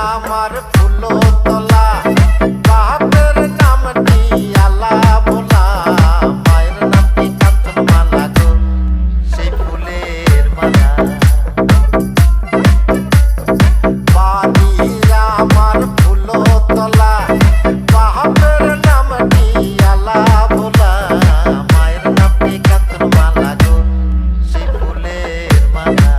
আমার ফুলো তলা বাপের নামটি আলা ভোলা মায়ের নামটি কাঞ্চন মালা গো সেই ফুলের মালা বাড়ি আমার ফুলো তলা বাপের নামটি আলা ভোলা মায়ের নামটি কাঞ্চন মালা গো সেই ফুলের মালা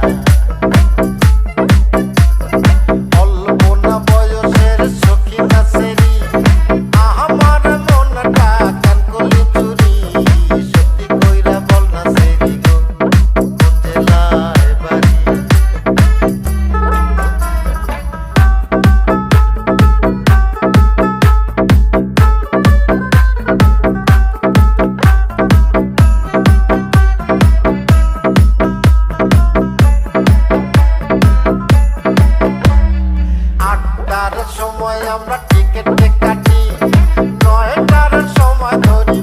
সময় আমরা টিকেট কাটি 9টার সময় ধরি।